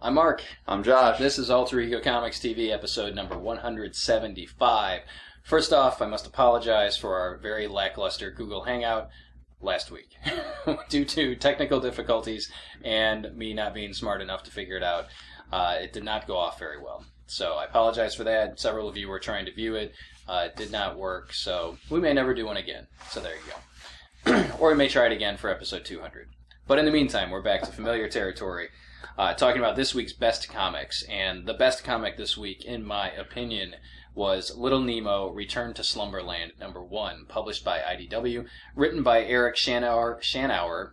I'm Mark. I'm Josh. This is Alter Ego Comics TV, episode number 175. First off, I must apologize for our very lackluster Google Hangout last week. Due to technical difficulties and me not being smart enough to figure it out, it did not go off very well. So I apologize for that. Several of you were trying to view it. It did not work, so we may never do one again. So there you go. Or we may try it again for episode 200. But in the meantime, we're back to familiar territory. Talking about this week's best comics, and the best comic this week, in my opinion, was Little Nemo, Return to Slumberland, #1, published by IDW, written by Eric Shanower.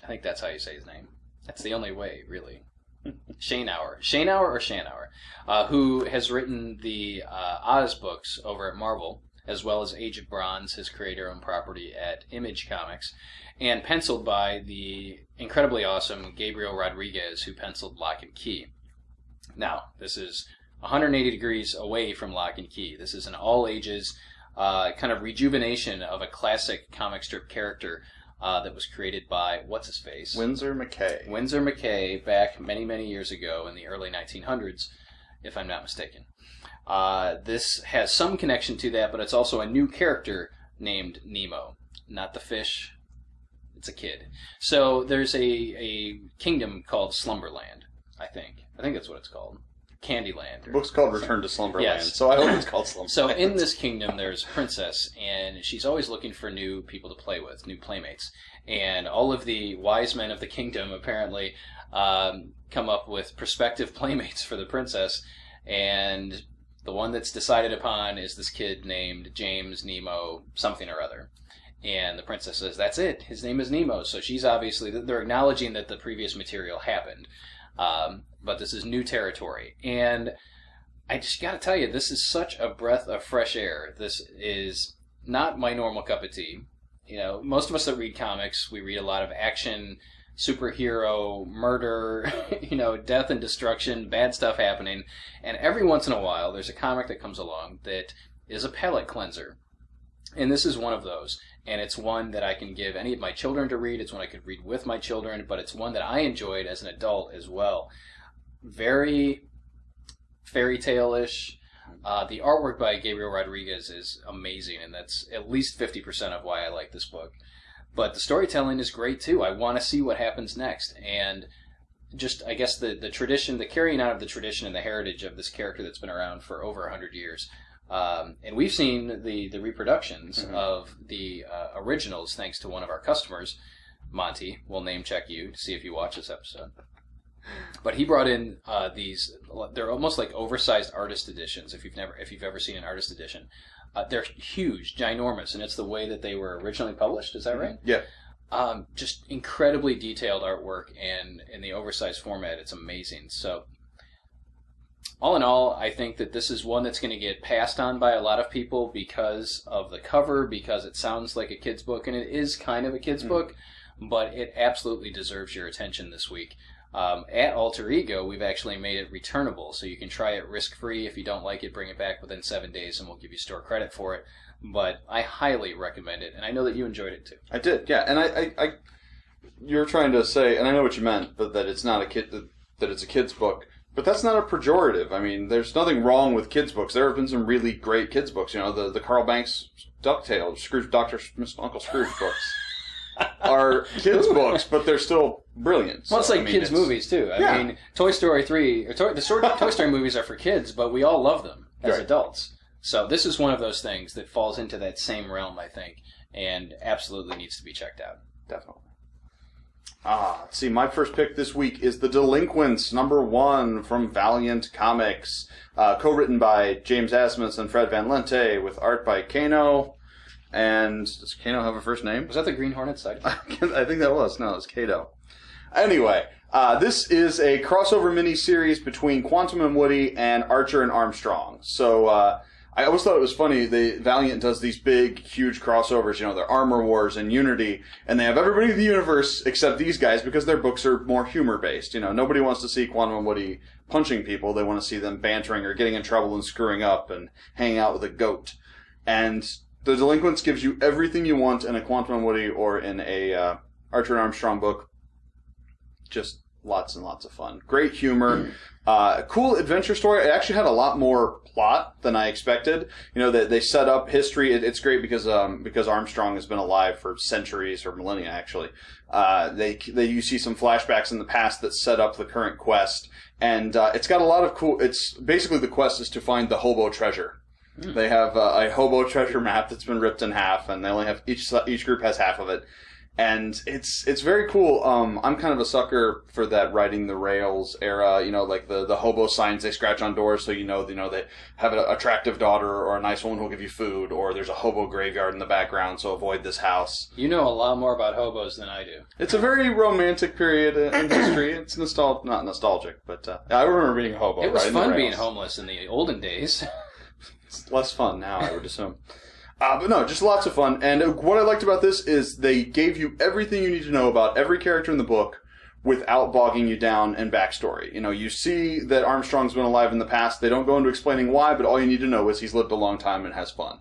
I think that's how you say his name. That's the only way, really. Shanower, who has written the Oz books over at Marvel, as well as Age of Bronze, his creator-owned property at Image Comics, and penciled by the incredibly awesome Gabriel Rodriguez, who penciled Lock and Key. Now, this is 180 degrees away from Lock and Key. This is an all-ages kind of rejuvenation of a classic comic strip character that was created by, what's-his-face? Winsor McCay. Winsor McCay, back many, many years ago in the early 1900s, if I'm not mistaken. This has some connection to that, but it's also a new character named Nemo. Not the fish, it's a kid. So there's a kingdom called Slumberland, I think. I think that's what it's called. Candyland. The book's called Return to Slumberland, yes. So I hope it's called Slumberland. So in this kingdom, there's a princess, and she's always looking for new people to play with, new playmates. And all of the wise men of the kingdom, apparently, come up with prospective playmates for the princess, and the one that's decided upon is this kid named James Nemo something or other. And the princess says, that's it, his name is Nemo. So she's obviously, they're acknowledging that the previous material happened. But this is new territory. And I just got to tell you, this is such a breath of fresh air. This is not my normal cup of tea. You know, most of us that read comics, we read a lot of action, superhero, murder, you know, death and destruction, bad stuff happening. And every once in a while, there's a comic that comes along that is a palate cleanser. And this is one of those. And it's one that I can give any of my children to read. It's one I could read with my children, but it's one that I enjoyed as an adult as well. Very fairy tale-ish. The artwork by Gabriel Rodriguez is amazing, and that's at least 50% of why I like this book. But the storytelling is great, too. I want to see what happens next. And just, I guess, the tradition, the carrying out of the tradition and the heritage of this character that's been around for over 100 years. And we've seen the reproductions of the originals thanks to one of our customers, Monty. We'll name check you to see if you watch this episode. But he brought in these. They're almost like oversized artist editions. If you've ever seen an artist edition, they're huge, ginormous, and it's the way that they were originally published. Is that right? Yeah. Just incredibly detailed artwork, and in the oversized format, it's amazing. So, all in all, I think that this is one that's going to get passed on by a lot of people because of the cover, because it sounds like a kid's book, and it is kind of a kid's book, but it absolutely deserves your attention this week. At Alter Ego, we've actually made it returnable, so you can try it risk-free. If you don't like it, bring it back within 7 days, and we'll give you store credit for it. But I highly recommend it, and I know that you enjoyed it too. I did, yeah. And I you were trying to say, and I know what you meant, but that it's not a kid, that it's a kid's book. But that's not a pejorative. I mean, there's nothing wrong with kids' books. There have been some really great kids' books. You know, the Carl Banks DuckTales, Scrooge, Uncle Scrooge books are kids' books, but they're still brilliant. Well, it's like kids' movies, too. I mean, Toy Story 3, or the Toy Story movies are for kids, but we all love them as adults. So this is one of those things that falls into that same realm, I think, and absolutely needs to be checked out. Definitely. Let's see, my first pick this week is The Delinquents, #1 from Valiant Comics. Co-written by James Asmus and Fred Van Lente, with art by Kano. And does Kano have a first name? Was that the Green Hornet side? I think that was. No, it's Kato. Anyway, this is a crossover mini-series between Quantum and Woody and Archer and Armstrong. So, I always thought it was funny, Valiant does these big, huge crossovers, you know, their Armor Wars and Unity, and they have everybody in the universe except these guys because their books are more humor-based. You know, nobody wants to see Quantum and Woody punching people. They want to see them bantering or getting in trouble and screwing up and hanging out with a goat. And The Delinquents gives you everything you want in a Quantum and Woody or in a Archer and Armstrong book. Just Lots and lots of fun. Great humor. Cool adventure story. It actually had a lot more plot than I expected. You know, they set up history. It's great because Armstrong has been alive for centuries or millennia, actually. You see some flashbacks in the past that set up the current quest. And it's got a lot of cool... It's basically the quest is to find the hobo treasure. They have a hobo treasure map that's been ripped in half, and they only have each group has half of it. And it's very cool. I'm kind of a sucker for that riding the rails era, you know, like the hobo signs they scratch on doors so you know they have an attractive daughter or a nice woman who'll give you food, or there's a hobo graveyard in the background, so avoid this house. You know a lot more about hobos than I do. It's a very romantic period in history. It's not nostalgic, but I remember being a hobo. It was fun being homeless in the olden days. It's less fun now, I would assume. But no, just lots of fun. And what I liked about this is they gave you everything you need to know about every character in the book without bogging you down in backstory. You know, you see that Armstrong's been alive in the past. They don't go into explaining why, but all you need to know is he's lived a long time and has fun.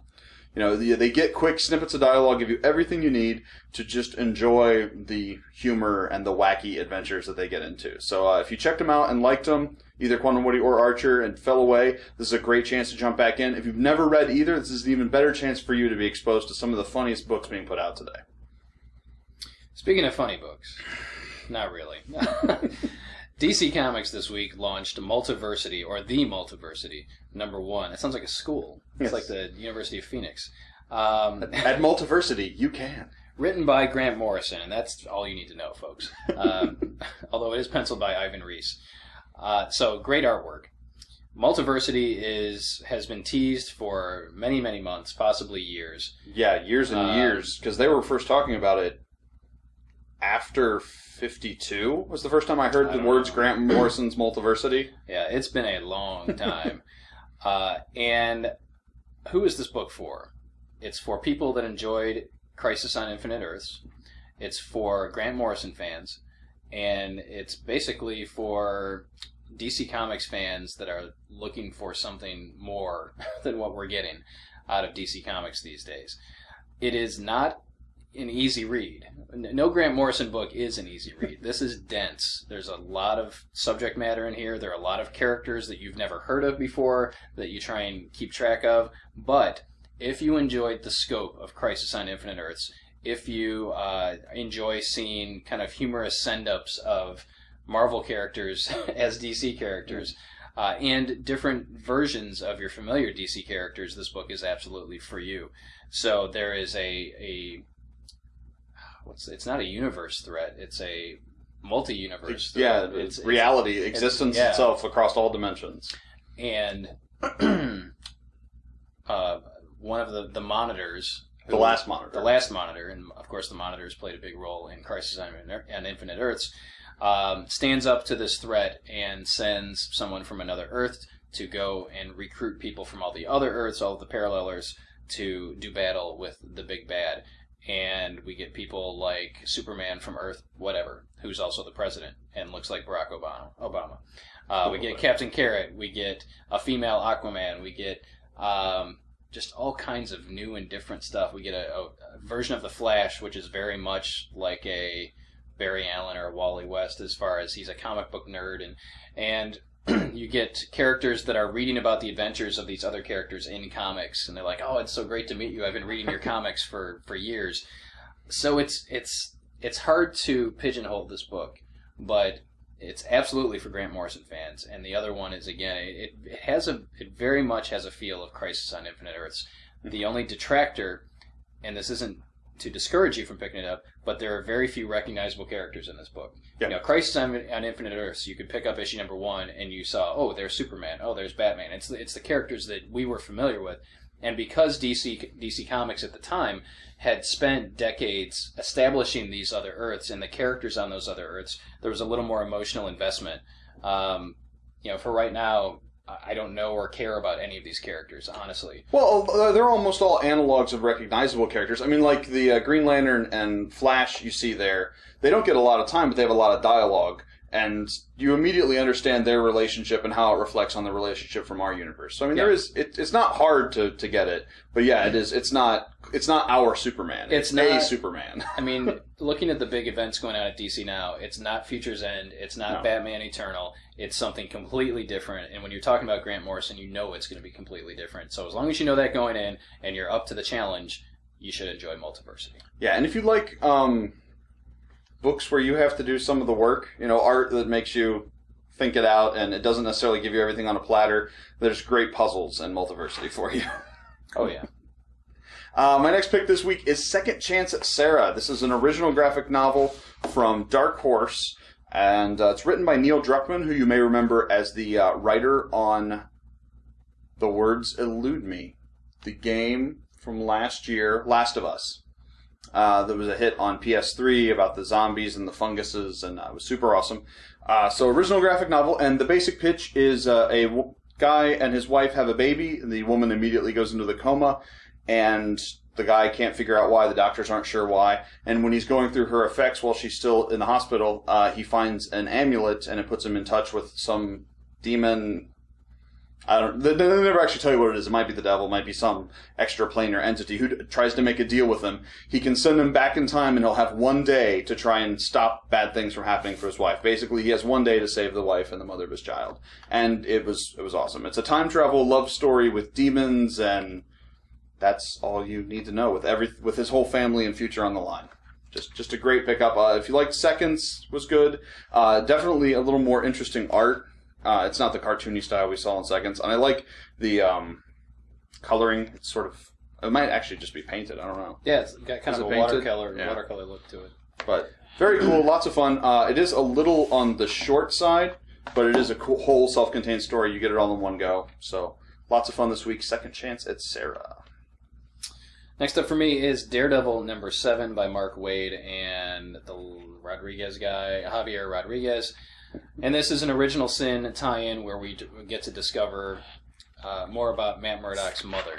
You know, they get quick snippets of dialogue, give you everything you need to just enjoy the humor and the wacky adventures that they get into. So if you checked them out and liked them, either Quantum Woody or Archer, and fell away, this is a great chance to jump back in. If you've never read either, this is an even better chance for you to be exposed to some of the funniest books being put out today. Speaking of funny books, not really. DC Comics this week launched Multiversity, or The Multiversity, #1. That sounds like a school. It's like the University of Phoenix. At Multiversity, you can. Written by Grant Morrison, and that's all you need to know, folks. Although it is penciled by Ivan Reis. So, great artwork. Multiversity has been teased for many, many months, possibly years. Yeah, years and years, because they were first talking about it after 52 was the first time I heard the words Grant Morrison's Multiversity. Yeah, it's been a long time. And who is this book for? It's for people that enjoyed Crisis on Infinite Earths. It's for Grant Morrison fans. And it's basically for DC Comics fans that are looking for something more than what we're getting out of DC Comics these days. It is not an easy read. No Grant Morrison book is an easy read. This is dense. There's a lot of subject matter in here. There are a lot of characters that you've never heard of before that you try and keep track of. But if you enjoyed the scope of Crisis on Infinite Earths, if you enjoy seeing kind of humorous send-ups of Marvel characters as DC characters, and different versions of your familiar DC characters, this book is absolutely for you. So there is it's not a universe threat, it's a multi-universe threat. Yeah, it's reality, existence itself across all dimensions. And one of the monitors... The last monitor, and of course the monitors played a big role in Crisis on Infinite Earths, stands up to this threat and sends someone from another Earth to go and recruit people from all the other Earths, all of the parallelers, to do battle with the big bad. And we get people like Superman from Earth, whatever, who's also the president and looks like Barack Obama. We get Captain Carrot. We get a female Aquaman. We get just all kinds of new and different stuff. We get a version of the Flash, which is very much like a Barry Allen or a Wally West, as far as he's a comic book nerd, and you get characters that are reading about the adventures of these other characters in comics, and they're like, "Oh, it's so great to meet you. I've been reading your comics for years." So it's hard to pigeonhole this book, but it's absolutely for Grant Morrison fans. And the other one is, again, it very much has a feel of Crisis on Infinite Earths. The only detractor, and this isn't to discourage you from picking it up, but there are very few recognizable characters in this book. Yep. You know, Crisis on Infinite Earths, you could pick up issue #1 and you saw, oh, there's Superman, oh, there's Batman. It's the characters that we were familiar with. And because DC Comics at the time had spent decades establishing these other Earths and the characters on those other Earths, there was a little more emotional investment. For right now, I don't know or care about any of these characters, honestly. Well, they're almost all analogs of recognizable characters. I mean, like the Green Lantern and Flash you see there, they don't get a lot of time, but they have a lot of dialogue. and you immediately understand their relationship and how it reflects on the relationship from our universe. So I mean, it's not hard to get it, but yeah, it is. It's not our Superman. It's not a Superman. I mean, looking at the big events going on at DC now, it's not Future's End. It's not Batman Eternal. It's something completely different. And when you're talking about Grant Morrison, you know it's going to be completely different. So as long as you know that going in and you're up to the challenge, you should enjoy Multiversity. Yeah, and if you like books where you have to do some of the work, art that makes you think it out and it doesn't necessarily give you everything on a platter, there's great puzzles in Multiversity for you. Oh, yeah. My next pick this week is Second Chance at Sarah. This is an original graphic novel from Dark Horse, and it's written by Neil Druckmann, who you may remember as the writer on The Words Elude Me, the game from last year, Last of Us. There was a hit on PS3 about the zombies and the funguses, and it was super awesome. So original graphic novel, and the basic pitch is a guy and his wife have a baby, and the woman immediately goes into the coma, and the guy can't figure out why, the doctors aren't sure why, and when he's going through her effects while she's still in the hospital, he finds an amulet, and it puts him in touch with some demon. They never actually tell you what it is. It might be the devil, it might be some extraplanar entity who tries to make a deal with him. He can send him back in time, and he'll have one day to try and stop bad things from happening for his wife. Basically, he has one day to save the wife and the mother of his child. And it was awesome. It's a time travel love story with demons, and that's all you need to know with his whole family and future on the line. Just a great pickup. If you liked Seconds, was good. Definitely a little more interesting art. It's not the cartoony style we saw in Seconds, and I like the coloring. It's it might actually just be painted. I don't know. Yeah, it's got kind of a watercolor look to it. But very cool, lots of fun. It is a little on the short side, but it is a cool, whole self-contained story. You get it all in one go. So lots of fun this week. Second Chance at Sarah. Next up for me is Daredevil #7 by Mark Waid and the Rodriguez guy, Javier Rodriguez. And this is an Original Sin tie-in where we get to discover more about Matt Murdock's mother,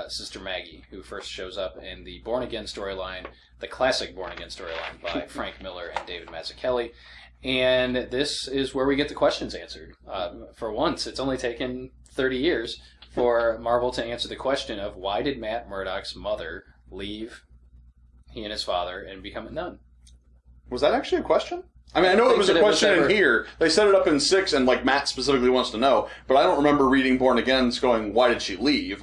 Sister Maggie, who first shows up in the Born Again storyline, the classic Born Again storyline by Frank Miller and David Mazzucchelli. And this is where we get the questions answered. For once, it's only taken 30 years for Marvel to answer the question of why did Matt Murdock's mother leave he and his father and become a nun? Was that actually a question? I mean, I know it was a question in here. They set it up in 6, and Matt specifically wants to know, but I don't remember reading Born Again's going, why did she leave?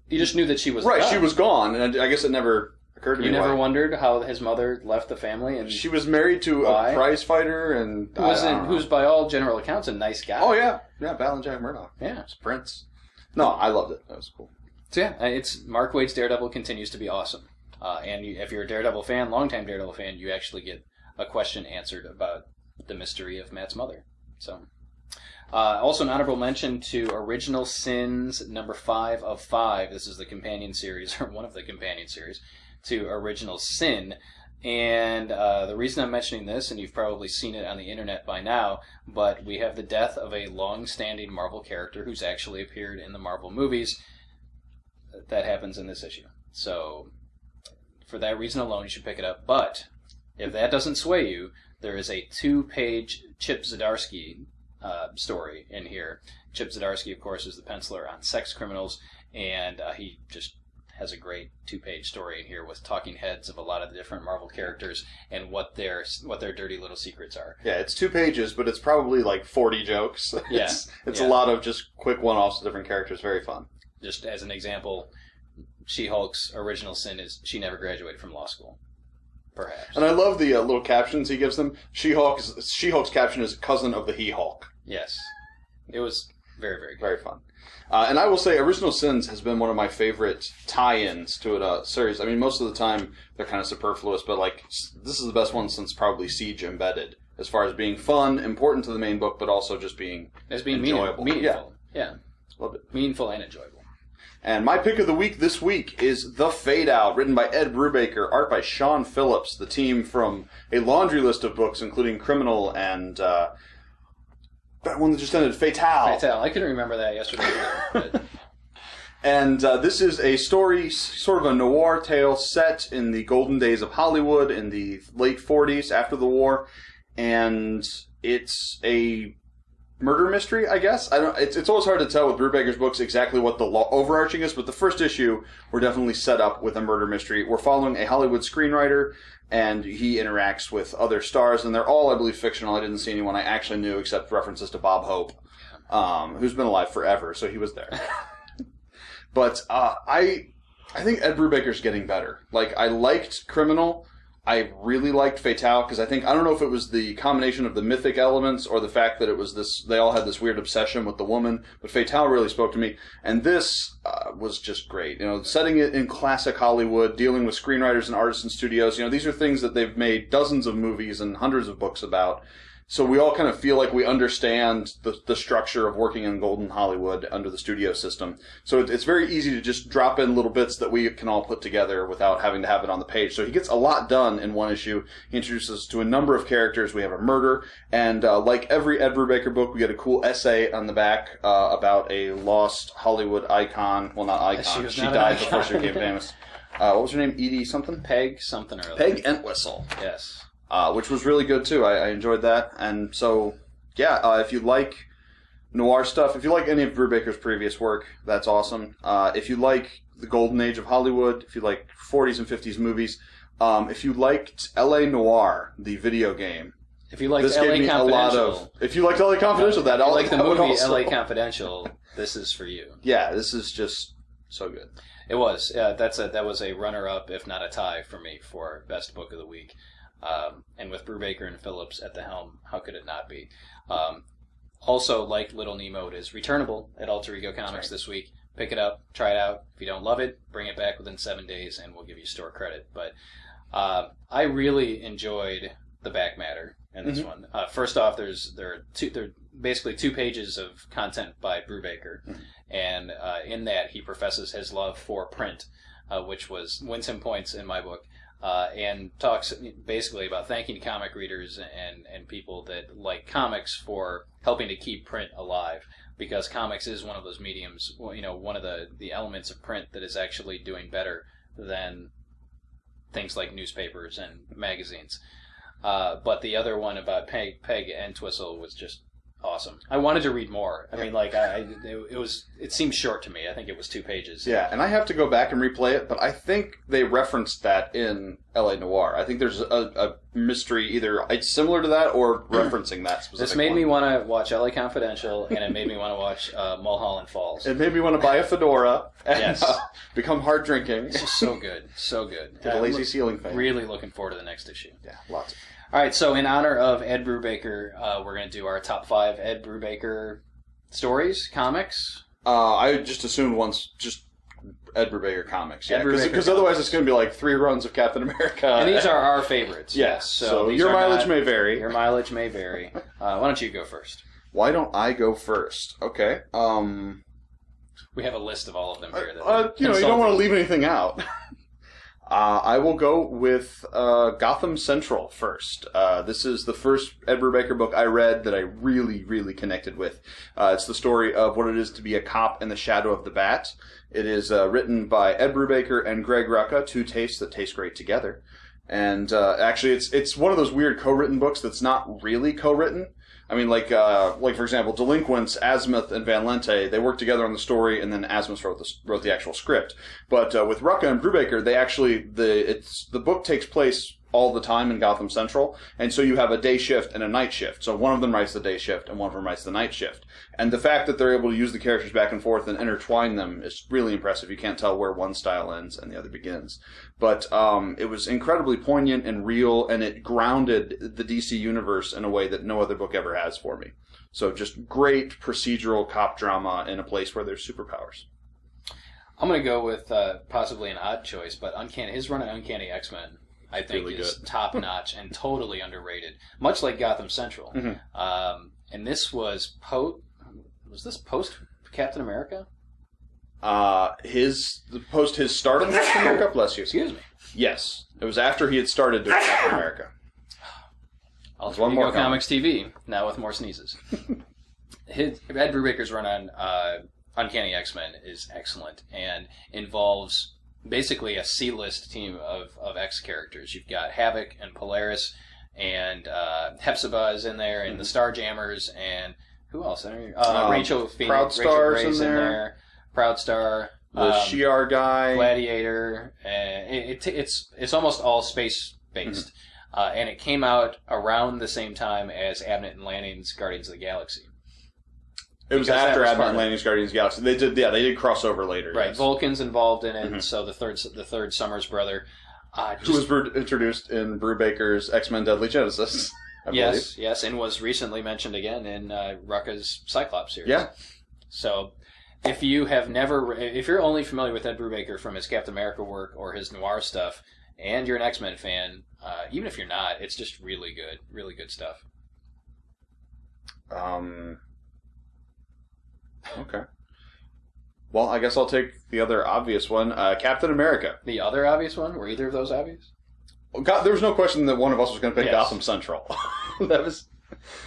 You just knew that she was gone. Right, she was gone, and I guess it never occurred to me. You never wondered how his mother left the family? And she was married to a prize fighter, and who's by all general accounts a nice guy. Oh, yeah. Yeah, Battling Jack Murdock. Yeah. It's Prince. No, I loved it. That was cool. So yeah, it's Mark Waid's Daredevil continues to be awesome. And if you're a Daredevil fan, longtime Daredevil fan, you actually get a question answered about the mystery of Matt's mother. So, also an honorable mention to Original Sins #5 of 5. This is the companion series, or one of the companion series, to Original Sin. And the reason I'm mentioning this, and you've probably seen it on the internet by now, but we have the death of a long-standing Marvel character who's actually appeared in the Marvel movies. That happens in this issue. So, for that reason alone, you should pick it up. But if that doesn't sway you, there is a 2-page Chip Zdarsky story in here. Chip Zdarsky, of course, is the penciler on Sex Criminals, and he just has a great 2-page story in here with talking heads of a lot of the different Marvel characters and what their dirty little secrets are. Yeah, it's 2 pages, but it's probably 40 jokes. Yeah, it's a lot of just quick one-offs of different characters. Very fun. Just as an example, She-Hulk's Original Sin is she never graduated from law school. Perhaps. And I love the little captions he gives them. She-Hulk's caption is cousin of the He-Hulk. Yes. It was very, very good. Very fun. And I will say Original Sins has been one of my favorite tie-ins to a series. I mean, most of the time they're kind of superfluous, but this is the best one since probably Siege Embedded, as far as being fun, important to the main book, but also just being enjoyable. Meaningful. Yeah. Loved it. Meaningful and enjoyable. And my pick of the week this week is The Fade Out, written by Ed Brubaker, art by Sean Phillips, the team from a laundry list of books, including Criminal and that one that just ended, Fatale. Fatale. I couldn't remember that yesterday either. And this is a story, sort of a noir tale set in the golden days of Hollywood in the late 40s after the war. and it's a murder mystery, I guess. I don't. It's always hard to tell with Brubaker's books exactly what the overarching is, but the first issue we're definitely set up with a murder mystery. We're following a Hollywood screenwriter, and he interacts with other stars, and they're all, I believe, fictional. I didn't see anyone I actually knew except references to Bob Hope, who's been alive forever, so he was there. But I think Ed Brubaker's getting better. Like, I liked Criminal. I really liked Fatale because I don't know if it was the combination of the mythic elements or the fact that it was this, they all had this weird obsession with the woman, but Fatale really spoke to me. And this was just great. You know, setting it in classic Hollywood, dealing with screenwriters and artists and studios, you know, these are things that they've made dozens of movies and hundreds of books about. So we all kind of feel like we understand the structure of working in Golden Hollywood under the studio system. So it's very easy to just drop in little bits that we can all put together without having to have it on the page. So he gets a lot done in one issue. He introduces us to a number of characters. We have a murder, and like every Ed Brubaker book, we get a cool essay on the back about a lost Hollywood icon. Well, not icon. She died before she became famous. What was her name? Edie something? Peg something or other. Peg Entwistle. Yes. Which was really good, too. I enjoyed that. And so, yeah, if you like noir stuff, if you like any of Brubaker's previous work, that's awesome. If you like the golden age of Hollywood, if you like 40s and 50s movies, if you liked L.A. Noir, the video game, if you liked L.A. Confidential, if you liked L.A. Confidential, if you like the movie L.A. Confidential, this is for you. Yeah, this is just so good. It was. That was a runner-up, if not a tie, for me for best book of the week. And with Brubaker and Phillips at the helm, how could it not be? Also, like Little Nemo, it is returnable at Alter Ego Comics this week. Pick it up, try it out. If you don't love it, bring it back within 7 days, and we'll give you store credit. But I really enjoyed the back matter in this one. First off, there are basically 2 pages of content by Brubaker, and in that he professes his love for print, which wins him points in my book. And talks basically about thanking comic readers and people that like comics for helping to keep print alive, because comics is one of those mediums, you know, one of the elements of print that is actually doing better than things like newspapers and magazines. But the other one about Peg Entwistle was just awesome. I wanted to read more. I mean, like, it seemed short to me. I think it was 2 pages. Yeah, and I have to go back and replay it, but I think they referenced that in L.A. Noir. I think there's a mystery either similar to that or referencing that specific This made one. me want to watch L.A. Confidential, and it made me want to watch Mulholland Falls. It made me want to buy a fedora and become hard drinking. It's just so good. So good. Get a lazy ceiling fan. Really looking forward to the next issue. Yeah, lots of All right, so in honor of Ed Brubaker, we're going to do our top 5 Ed Brubaker stories, comics. I just assumed once just Ed Brubaker comics. Yeah, because otherwise comics. It's going to be like 3 runs of Captain America. And these are our favorites. Yes, so your mileage may vary. Your mileage may vary. Why don't you go first? Why don't I go first? Okay. We have a list of all of them here. You don't want to leave anything out. I will go with Gotham Central first. This is the first Ed Brubaker book I read that I really, really connected with. It's the story of what it is to be a cop in the shadow of the bat. It is written by Ed Brubaker and Greg Rucka, 2 tastes that taste great together. And actually, it's one of those weird co-written books that's not really co-written. I mean, like for example, Delinquents, Azimuth, and Van Lente, they worked together on the story, and then Azimuth wrote the actual script. But with Rucka and Brubaker, the book takes place all the time in Gotham Central, and so you have a day shift and a night shift. So one of them writes the day shift, and one of them writes the night shift. And the fact that they're able to use the characters back and forth and intertwine them is really impressive. You can't tell where one style ends and the other begins. But it was incredibly poignant and real, and it grounded the DC universe in a way that no other book ever has for me. So just great procedural cop drama in a place where there's superpowers. I'm going to go with possibly an odd choice, but his run on Uncanny X-Men, I think, really is top-notch and totally underrated, much like Gotham Central. Mm-hmm. And this was post Captain America? Post his start on Captain America? Bless you. Excuse me. Yes. It was after he had started doing Captain America. Alter Ego Comics TV, now with more sneezes. Ed Brubaker's run on Uncanny X-Men is excellent and involves basically a C-list team of X characters. You've got Havoc and Polaris and Hepzibah is in there, and the Starjammers, and who else? Rachel Phoenix, Proudstar's Rachel Gray's in there. Proudstar. The Shi'ar guy. Gladiator. It's almost all space-based. And it came out around the same time as Abnett and Lanning's Guardians of the Galaxy. It was after Abnett and Lanning's Guardians of the Galaxy. They did crossover later. Right, yes. Vulcan's involved in it, so the third Summers brother. Who was introduced in Brubaker's X-Men Deadly Genesis, I believe. Yes, and was recently mentioned again in Rucka's Cyclops series. Yeah. So, if you're only familiar with Ed Brubaker from his Captain America work or his Noir stuff, and you're an X-Men fan, even if you're not, it's just really good stuff. Okay. Well, I guess I'll take the other obvious one, Captain America. The other obvious one? Were either of those obvious? There was no question that one of us was going to pick Gotham Central. That was.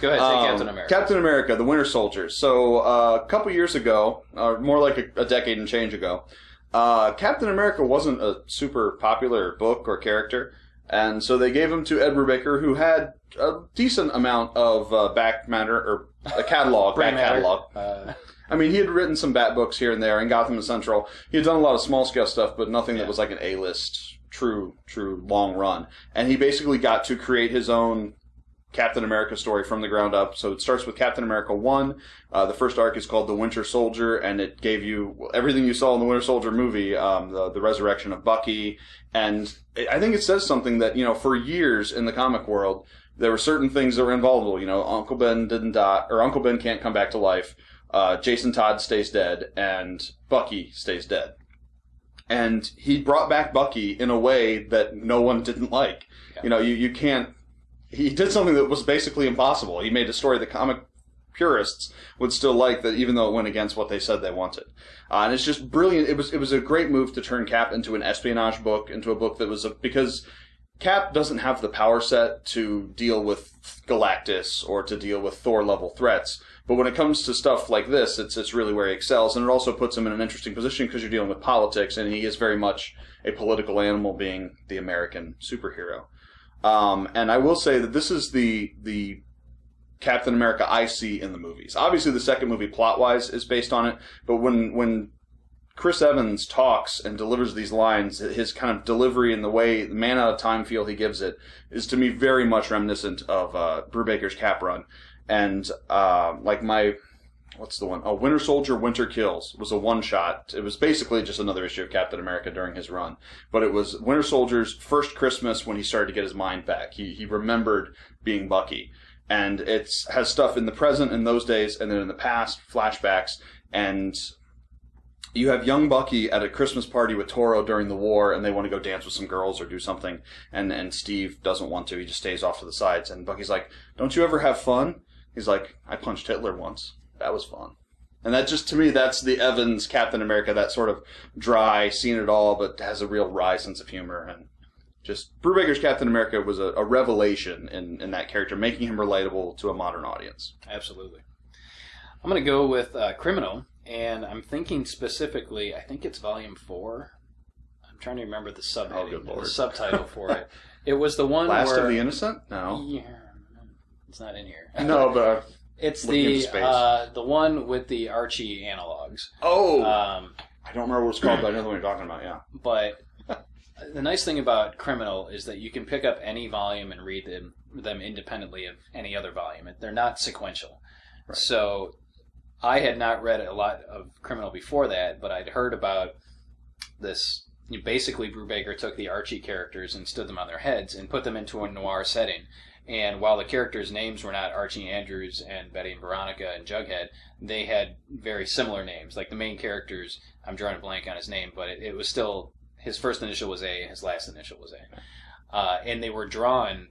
Go ahead, say Captain America. Captain America, the Winter Soldier. So, a couple years ago, or more like a decade and change ago, Captain America wasn't a super popular book or character, and so they gave him to Ed Brubaker, who had a decent amount of back matter, or a catalog, back catalog. I mean, he had written some Bat books here and there in Gotham Central. He had done a lot of small-scale stuff, but nothing that was like an A-list, true long run. And he basically got to create his own Captain America story from the ground up. So it starts with Captain America 1. The first arc is called The Winter Soldier, and it gave you everything you saw in the Winter Soldier movie, the resurrection of Bucky. And I think it says something that, for years in the comic world, there were certain things that were invulnerable. Uncle Ben didn't die, or Uncle Ben can't come back to life. Jason Todd stays dead, and Bucky stays dead. And he brought back Bucky in a way that no one didn't like. Yeah. You can't... He did something that was basically impossible. He made a story that comic purists would still like, that even though it went against what they said they wanted. And it's just brilliant. It was a great move to turn Cap into an espionage book, into a book that was... because Cap doesn't have the power set to deal with Galactus or to deal with Thor-level threats. But when it comes to stuff like this, it's really where he excels, and it also puts him in an interesting position because you're dealing with politics, and he is very much a political animal, being the American superhero. And I will say that this is the Captain America I see in the movies. Obviously, the second movie, plot-wise, is based on it, but when Chris Evans talks and delivers these lines, his kind of delivery and the way, the man-out-of-time feel he gives it, is to me very much reminiscent of Brubaker's Cap run. And, what's the one? Oh, Winter Soldier, Winter Kills was a one-shot. It was basically just another issue of Captain America during his run. But it was Winter Soldier's first Christmas when he started to get his mind back. He remembered being Bucky. And it has stuff in the present in those days, and then in the past, flashbacks. And you have young Bucky at a Christmas party with Toro during the war, and they want to go dance with some girls or do something. And Steve doesn't want to. He just stays off to the sides. And Bucky's like, "Don't you ever have fun?" He's like, "I punched Hitler once. That was fun." And that just, to me, that's the Evans Captain America, that sort of dry, seen it all, but has a real wry sense of humor. And just, Brubaker's Captain America was a revelation in that character, making him relatable to a modern audience. Absolutely. I'm going to go with Criminal, and I'm thinking specifically, I think it's Volume 4. I'm trying to remember the subheading, the subtitle for it. It was the one Last where... of the Innocent? No. Yeah. It's not in here. No, but it's the one with the Archie analogs. Oh, I don't remember what it's called, but I know the one you're talking about. Yeah. But the nice thing about Criminal is that you can pick up any volume and read them independently of any other volume. They're not sequential. Right. So I had not read a lot of Criminal before that, but I'd heard about this. Basically, Brubaker took the Archie characters and stood them on their heads and put them into a noir setting. And while the characters' names were not Archie Andrews and Betty and Veronica and Jughead, they had very similar names. Like the main characters, I'm drawing a blank on his name, but it was still, his first initial was A, his last initial was A. And they were drawn,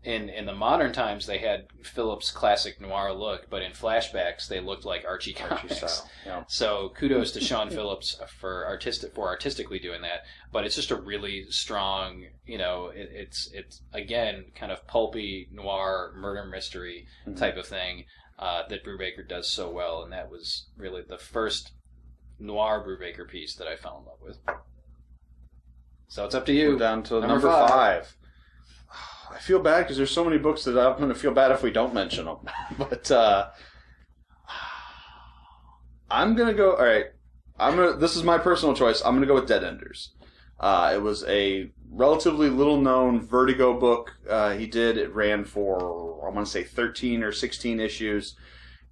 in the modern times, they had Phillips' classic noir look, but in flashbacks, they looked like Archie comics. Style. Yeah. So kudos to Sean Phillips for artistically doing that. But it's just a really strong, it's again kind of pulpy noir murder mystery type of thing that Brubaker does so well, and that was really the first noir Brubaker piece that I fell in love with. So it's up to you. We're down to number 5. feel bad because there's so many books that I'm going to feel bad if we don't mention them. But I'm going to go. All right, this is my personal choice. I'm going to go with Deadenders. It was a relatively little-known Vertigo book he did. It ran for, I want to say, 13 or 16 issues,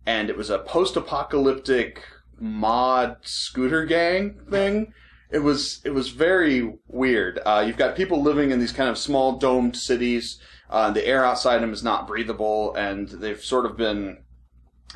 and it was a post-apocalyptic mod scooter gang thing. It was very weird. You've got people living in these kind of small domed cities. The air outside them is not breathable, and they've sort of been...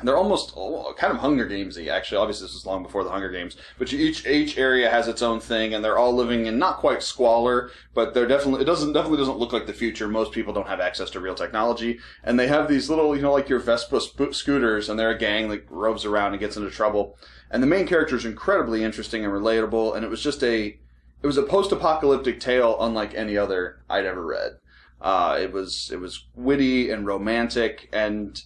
They're almost kind of Hunger Games-y, actually. Obviously, this was long before the Hunger Games. But each area has its own thing, and they're all living in not quite squalor, but they're definitely doesn't look like the future. Most people don't have access to real technology, and they have these little, like your Vespa scooters, and they're a gang that roves around and gets into trouble. And the main character is incredibly interesting and relatable, and it was a post-apocalyptic tale unlike any other I'd ever read. It was witty and romantic, and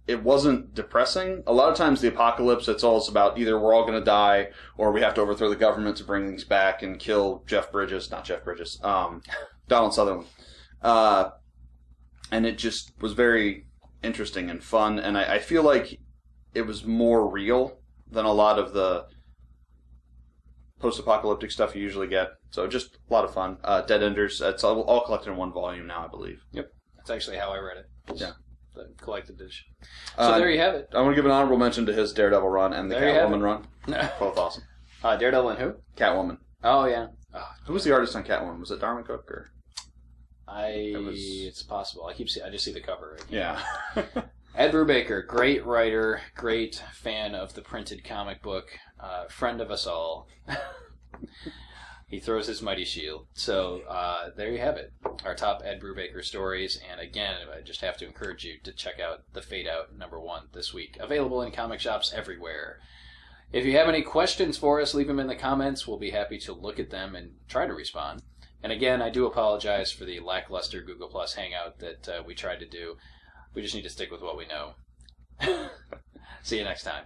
it wasn't depressing. A lot of times the apocalypse, it's all about either we're all going to die or we have to overthrow the government to bring things back and kill Donald Sutherland. And it just was very interesting and fun, and I feel like it was more real than a lot of the post-apocalyptic stuff you usually get. So just a lot of fun. Deadenders, it's all collected in one volume now, I believe. Yep. That's actually how I read it. Yeah. The collected edition. So there you have it. I want to give an honorable mention to his Daredevil run and the Catwoman run. Both awesome. Daredevil and who? Catwoman. Oh, yeah. Who was the artist on Catwoman? Was it Darwin Cook or? It's possible. I just see the cover. Right? Yeah. Ed Brubaker, great writer, great fan of the printed comic book, friend of us all. He throws his mighty shield. So there you have it. Our top Ed Brubaker stories. And again, I just have to encourage you to check out the Fade Out #1 this week. Available in comic shops everywhere. If you have any questions for us, leave them in the comments. We'll be happy to look at them and try to respond. And again, I do apologize for the lackluster Google Plus Hangout that we tried to do. We just need to stick with what we know. See you next time.